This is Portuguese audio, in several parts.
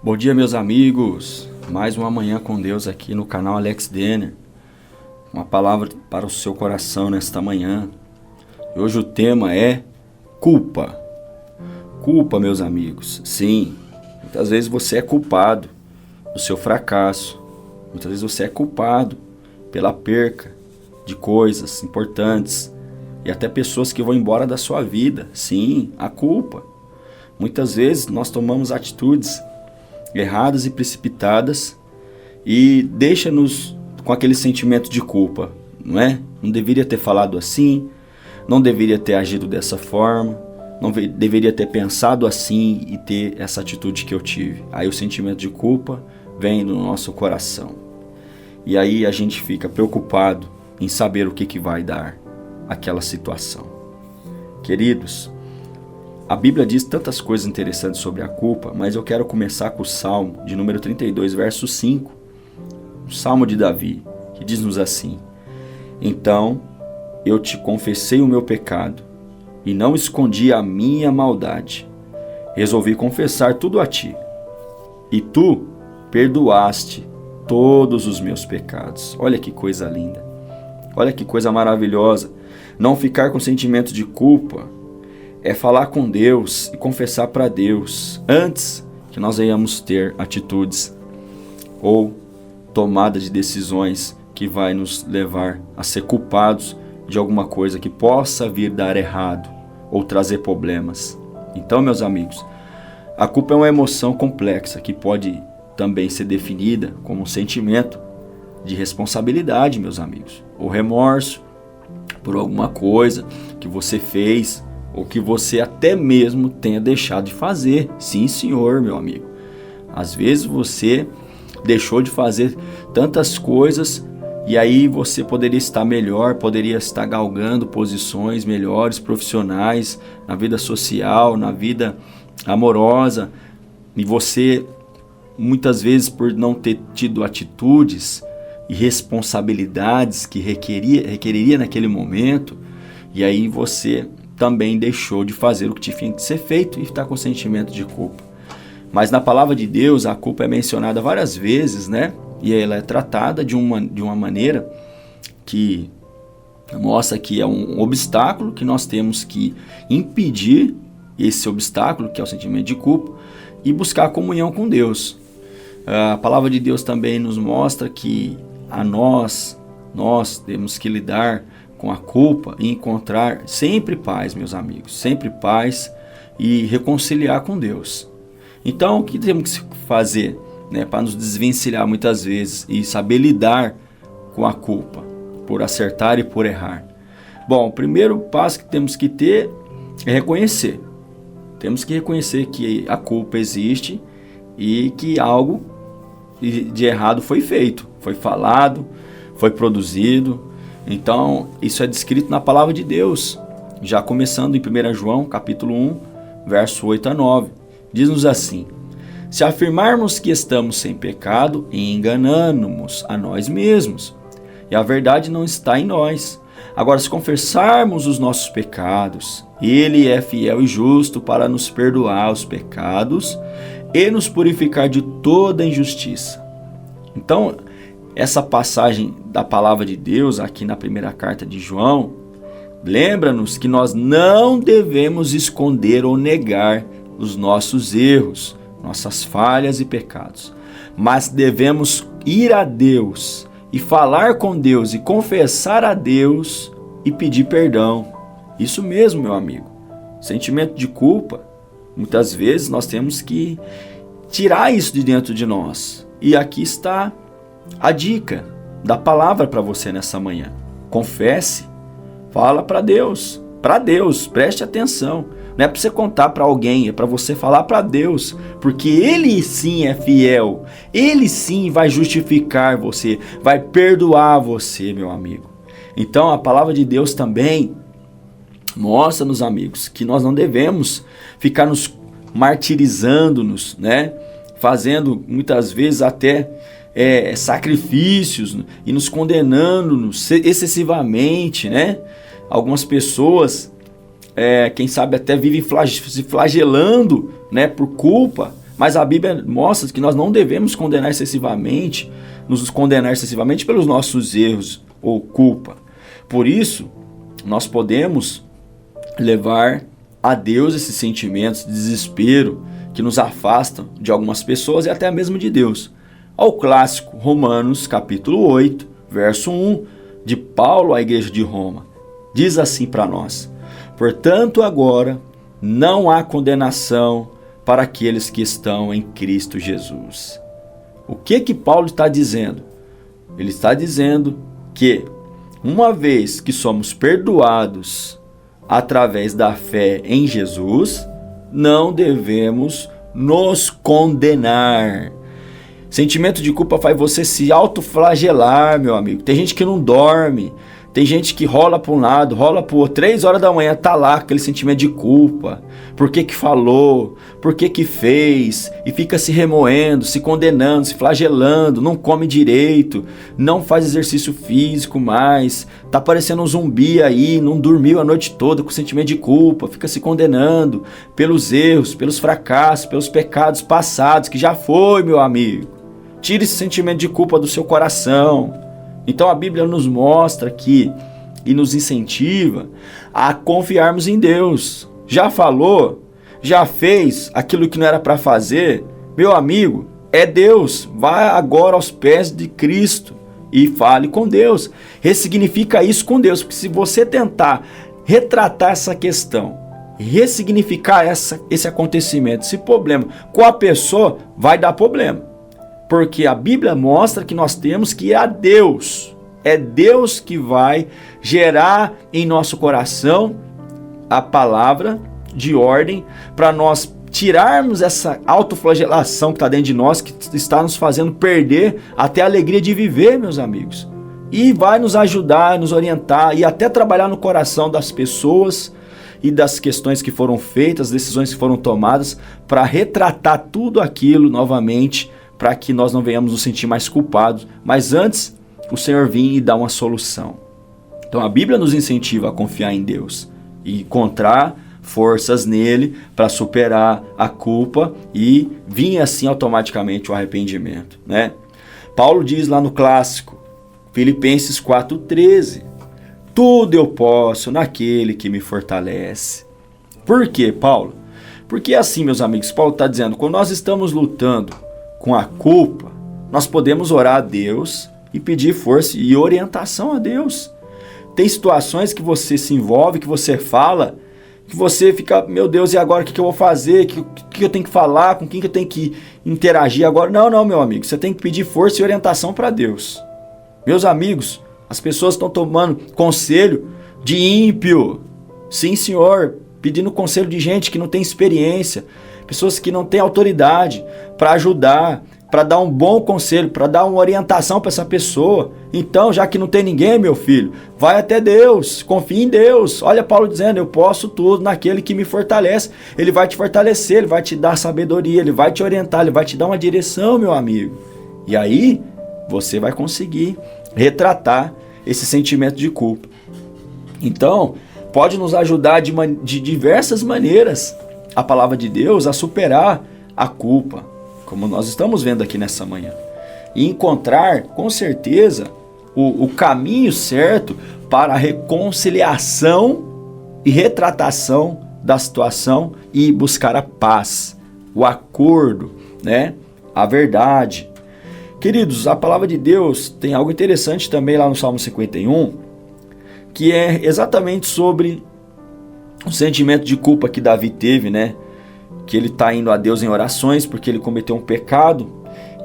Bom dia, meus amigos. Mais uma manhã com Deus aqui no canal Alex Denner. Uma palavra para o seu coração nesta manhã. E hoje o tema é culpa. Culpa, meus amigos. Sim, muitas vezes você é culpado do seu fracasso. Muitas vezes você é culpado pela perca de coisas importantes e até pessoas que vão embora da sua vida. Sim, a culpa. Muitas vezes nós tomamos atitudes erradas e precipitadas e deixa-nos com aquele sentimento de culpa, não é? Não deveria ter falado assim, não deveria ter agido dessa forma, não deveria ter pensado assim e ter essa atitude que eu tive. Aí o sentimento de culpa vem no nosso coração. E aí a gente fica preocupado em saber o que vai dar aquela situação. Queridos, a Bíblia diz tantas coisas interessantes sobre a culpa, mas eu quero começar com o Salmo de número 32, verso 5. O Salmo de Davi, que diz-nos assim: Então eu te confessei o meu pecado e não escondi a minha maldade. Resolvi confessar tudo a ti, e tu perdoaste todos os meus pecados. Olha que coisa linda, olha que coisa maravilhosa. Não ficar com sentimento de culpa é falar com Deus e confessar para Deus antes que nós venhamos ter atitudes ou tomada de decisões que vai nos levar a ser culpados de alguma coisa que possa vir dar errado ou trazer problemas. Então, meus amigos, a culpa é uma emoção complexa que pode também ser definida como um sentimento de responsabilidade, meus amigos, ou remorso por alguma coisa que você fez ou que você até mesmo tenha deixado de fazer. Sim, senhor, meu amigo. Às vezes você deixou de fazer tantas coisas e aí você poderia estar melhor, poderia estar galgando posições melhores, profissionais, na vida social, na vida amorosa. E você, muitas vezes, por não ter tido atitudes e responsabilidades que requeriria naquele momento, e aí você também deixou de fazer o que tinha que ser feito e está com sentimento de culpa. Mas na palavra de Deus a culpa é mencionada várias vezes, né? E ela é tratada de uma maneira que mostra que é um obstáculo que nós temos que impedir esse obstáculo, que é o sentimento de culpa, e buscar a comunhão com Deus. A palavra de Deus também nos mostra que nós temos que lidar com a culpa e encontrar sempre paz, meus amigos, sempre paz e reconciliar com Deus. Então, o que temos que fazer, né, para nos desvencilhar muitas vezes e saber lidar com a culpa, por acertar e por errar? Bom, o primeiro passo que temos que ter é reconhecer. Temos que reconhecer que a culpa existe e que algo de errado foi feito, foi falado, foi produzido. Então, isso é descrito na palavra de Deus, já começando em 1 João, capítulo 1, verso 8 a 9. Diz-nos assim: Se afirmarmos que estamos sem pecado, enganamo-nos a nós mesmos, e a verdade não está em nós. Agora, se confessarmos os nossos pecados, Ele é fiel e justo para nos perdoar os pecados e nos purificar de toda injustiça. Então, essa passagem da palavra de Deus aqui na primeira carta de João lembra-nos que nós não devemos esconder ou negar os nossos erros, nossas falhas e pecados, mas devemos ir a Deus e falar com Deus e confessar a Deus e pedir perdão. Isso mesmo, meu amigo. Sentimento de culpa, muitas vezes nós temos que tirar isso de dentro de nós. E aqui está a dica da palavra para você nessa manhã. Confesse, fala para Deus, preste atenção. Não é para você contar para alguém, é para você falar para Deus, porque Ele sim é fiel, Ele sim vai justificar você, vai perdoar você, meu amigo. Então a palavra de Deus também mostra, nos amigos, que nós não devemos ficar nos martirizando-nos, né? Fazendo muitas vezes até sacrifícios e nos condenando-nos excessivamente, né? Algumas pessoas, quem sabe até vivem se flagelando, né, por culpa, Mas a Bíblia mostra que nós não devemos nos condenar excessivamente pelos nossos erros ou culpa. Por isso, nós podemos levar a Deus esses sentimentos de desespero que nos afastam de algumas pessoas e até mesmo de Deus. Ao clássico Romanos capítulo 8, verso 1, de Paulo à igreja de Roma. Diz assim para nós: portanto, agora não há condenação para aqueles que estão em Cristo Jesus. O que Paulo está dizendo? Ele está dizendo que, uma vez que somos perdoados através da fé em Jesus, não devemos nos condenar. Sentimento de culpa faz você se autoflagelar, meu amigo. Tem gente que não dorme, tem gente que rola para um lado, rola para o outro. 3 horas da manhã tá lá aquele sentimento de culpa. Por que falou? Por que fez? E fica se remoendo, se condenando, se flagelando, não come direito, não faz exercício físico mais, tá parecendo um zumbi aí, não dormiu a noite toda com sentimento de culpa, fica se condenando pelos erros, pelos fracassos, pelos pecados passados, que já foi, meu amigo. Tire esse sentimento de culpa do seu coração. Então a Bíblia nos mostra aqui e nos incentiva a confiarmos em Deus. Já falou? Já fez aquilo que não era para fazer? Meu amigo, é Deus. Vá agora aos pés de Cristo e fale com Deus. Ressignifica isso com Deus, porque se você tentar retratar essa questão, ressignificar esse acontecimento, esse problema com a pessoa, vai dar problema. Porque a Bíblia mostra que nós temos que ir a Deus. É Deus que vai gerar em nosso coração a palavra de ordem para nós tirarmos essa autoflagelação que está dentro de nós, que está nos fazendo perder até a alegria de viver, meus amigos. E vai nos ajudar, nos orientar e até trabalhar no coração das pessoas e das questões que foram feitas, decisões que foram tomadas, para retratar tudo aquilo novamente, para que nós não venhamos nos sentir mais culpados. Mas antes, o Senhor vir e dar uma solução. Então a Bíblia nos incentiva a confiar em Deus e encontrar forças nele para superar a culpa e vir assim automaticamente o arrependimento, né? Paulo diz lá no clássico, Filipenses 4,13, tudo eu posso naquele que me fortalece. Por quê, Paulo? Porque assim, meus amigos, Paulo está dizendo, quando nós estamos lutando com a culpa, nós podemos orar a Deus e pedir força e orientação a Deus. Tem situações que você se envolve, que você fala, que você fica, meu Deus, e agora o que eu vou fazer? O que eu tenho que falar? Com quem que eu tenho que interagir agora? Não, meu amigo, você tem que pedir força e orientação para Deus. Meus amigos, as pessoas estão tomando conselho de ímpio. Sim, senhor, pedindo conselho de gente que não tem experiência, pessoas que não têm autoridade para ajudar, para dar um bom conselho, para dar uma orientação para essa pessoa. Então, já que não tem ninguém, meu filho, vai até Deus, confia em Deus. Olha Paulo dizendo, eu posso tudo naquele que me fortalece. Ele vai te fortalecer, ele vai te dar sabedoria, ele vai te orientar, ele vai te dar uma direção, meu amigo. E aí, você vai conseguir retratar esse sentimento de culpa. Então, pode nos ajudar de diversas maneiras a palavra de Deus a superar a culpa, como nós estamos vendo aqui nessa manhã, e encontrar com certeza o caminho certo para a reconciliação e retratação da situação e buscar a paz, o acordo, né? A verdade. Queridos, a palavra de Deus tem algo interessante também lá no Salmo 51, que é exatamente sobre o sentimento de culpa que Davi teve, né? Que ele está indo a Deus em orações porque ele cometeu um pecado.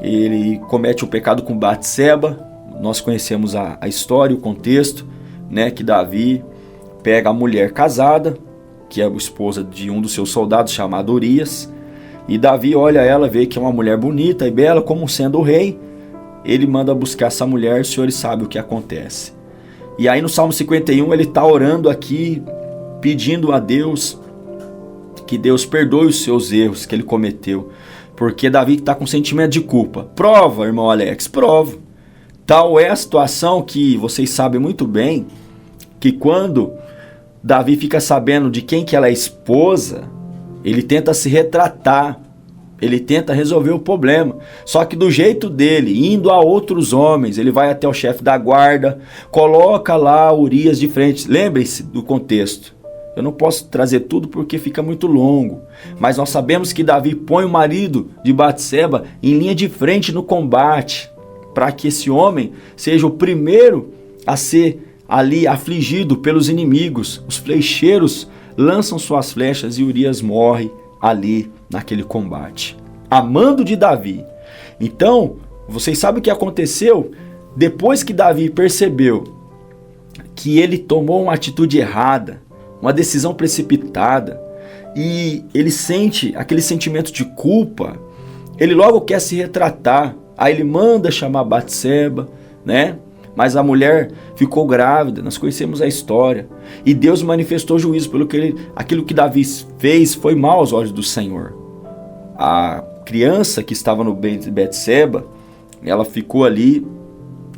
Ele comete um pecado com Batseba. Nós conhecemos a história, o contexto, né? Que Davi pega a mulher casada, que é a esposa de um dos seus soldados chamado Urias. E Davi olha ela, vê que é uma mulher bonita e bela, como sendo o rei. Ele manda buscar essa mulher, o Senhor sabe o que acontece. E aí no Salmo 51 ele está orando aqui, pedindo a Deus que Deus perdoe os seus erros que ele cometeu, porque Davi está com sentimento de culpa. Prova, irmão Alex, prova. Tal é a situação que vocês sabem muito bem, que quando Davi fica sabendo de quem que ela é esposa, ele tenta se retratar, Ele tenta resolver o problema, só que do jeito dele, indo a outros homens, ele vai até o chefe da guarda, coloca lá Urias de frente. Lembrem-se do contexto. Eu não posso trazer tudo porque fica muito longo, mas nós sabemos que Davi põe o marido de Batseba em linha de frente no combate, para que esse homem seja o primeiro a ser ali afligido pelos inimigos. Os flecheiros lançam suas flechas e Urias morre ali naquele combate, a mando de Davi. Então, vocês sabem o que aconteceu? Depois que Davi percebeu que ele tomou uma atitude errada, uma decisão precipitada, e ele sente aquele sentimento de culpa, ele logo quer se retratar. Aí ele manda chamar Batseba, né? Mas a mulher ficou grávida, nós conhecemos a história. E Deus manifestou juízo, aquilo que Davi fez foi mal aos olhos do Senhor. A criança que estava no ventre de Batseba, ela ficou ali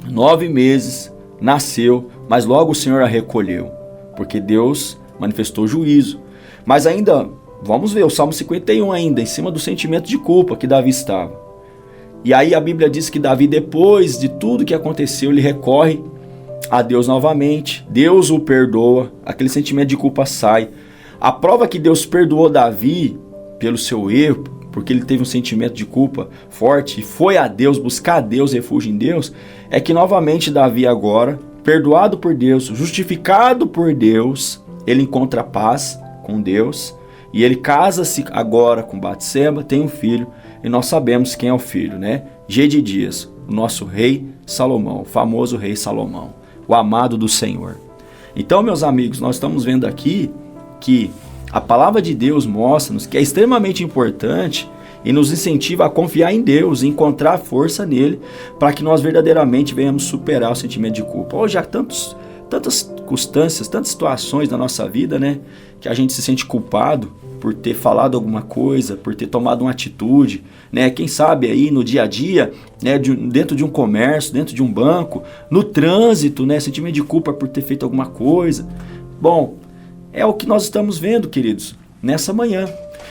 9 meses, nasceu, mas logo o Senhor a recolheu, porque Deus manifestou juízo. Mas ainda, vamos ver o Salmo 51 ainda, em cima do sentimento de culpa que Davi estava. E aí a Bíblia diz que Davi, depois de tudo que aconteceu, ele recorre a Deus novamente. Deus o perdoa, aquele sentimento de culpa sai. A prova que Deus perdoou Davi pelo seu erro, porque ele teve um sentimento de culpa forte e foi a Deus, buscar a Deus, refúgio em Deus, é que novamente Davi agora, perdoado por Deus, justificado por Deus, ele encontra paz com Deus e ele casa-se agora com Batseba, tem um filho. E nós sabemos quem é o filho, né? Gedidias, o nosso rei Salomão, o famoso rei Salomão, o amado do Senhor. Então, meus amigos, nós estamos vendo aqui que a palavra de Deus mostra-nos que é extremamente importante e nos incentiva a confiar em Deus, e encontrar força nele, para que nós verdadeiramente venhamos superar o sentimento de culpa. Hoje há tantas circunstâncias, tantas situações na nossa vida, né? Que a gente se sente culpado por ter falado alguma coisa, por ter tomado uma atitude, né? Quem sabe aí no dia a dia, né? Dentro de um comércio, dentro de um banco, no trânsito, né? Sentimento de culpa por ter feito alguma coisa. Bom, é o que nós estamos vendo, queridos, nessa manhã.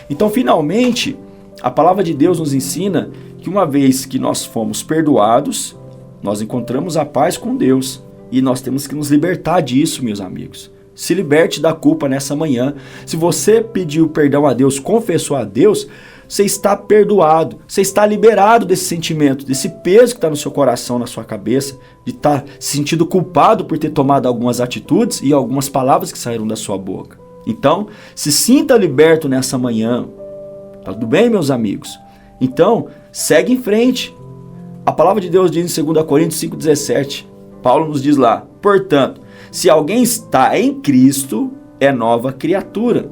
Então, finalmente, a palavra de Deus nos ensina que uma vez que nós fomos perdoados, nós encontramos a paz com Deus. E nós temos que nos libertar disso, meus amigos. Se liberte da culpa nessa manhã. Se você pediu perdão a Deus, confessou a Deus, você está perdoado. Você está liberado desse sentimento, desse peso que está no seu coração, na sua cabeça, de estar se sentindo culpado por ter tomado algumas atitudes e algumas palavras que saíram da sua boca. Então, se sinta liberto nessa manhã. Tá tudo bem, meus amigos? Então, segue em frente. A palavra de Deus diz em 2 Coríntios 5,17, Paulo nos diz lá: portanto, se alguém está em Cristo, é nova criatura.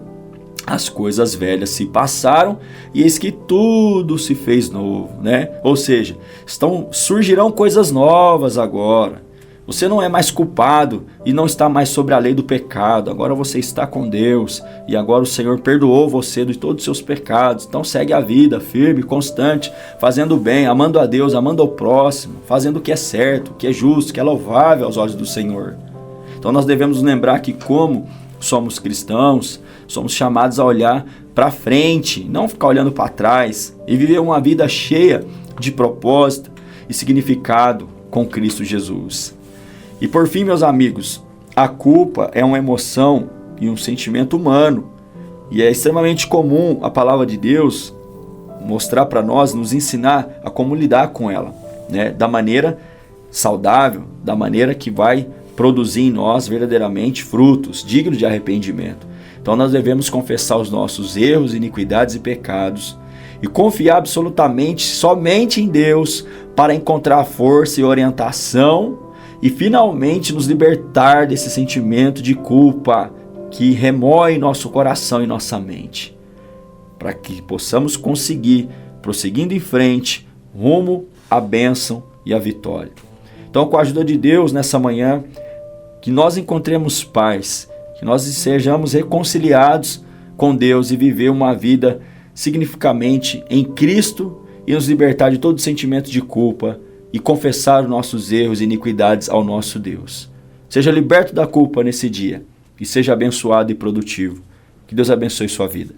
As coisas velhas se passaram e eis que tudo se fez novo, né? Ou seja, surgirão coisas novas agora. Você não é mais culpado e não está mais sobre a lei do pecado. Agora você está com Deus e agora o Senhor perdoou você de todos os seus pecados. Então segue a vida firme, constante, fazendo o bem, amando a Deus, amando ao próximo, fazendo o que é certo, o que é justo, o que é louvável aos olhos do Senhor. Então nós devemos nos lembrar que, como somos cristãos, somos chamados a olhar para frente, não ficar olhando para trás, e viver uma vida cheia de propósito e significado com Cristo Jesus. E por fim, meus amigos, a culpa é uma emoção e um sentimento humano, e é extremamente comum a palavra de Deus mostrar para nós, nos ensinar a como lidar com ela, né? Da maneira saudável, da maneira que vai produzir em nós verdadeiramente frutos dignos de arrependimento. Então nós devemos confessar os nossos erros, iniquidades e pecados e confiar absolutamente somente em Deus para encontrar força e orientação e finalmente nos libertar desse sentimento de culpa que remói nosso coração e nossa mente, para que possamos conseguir, prosseguindo em frente, rumo à bênção e à vitória. Então, com a ajuda de Deus, nessa manhã, que nós encontremos paz, que nós sejamos reconciliados com Deus e viver uma vida significativamente em Cristo e nos libertar de todo sentimento de culpa e confessar os nossos erros e iniquidades ao nosso Deus. Seja liberto da culpa nesse dia e seja abençoado e produtivo. Que Deus abençoe sua vida.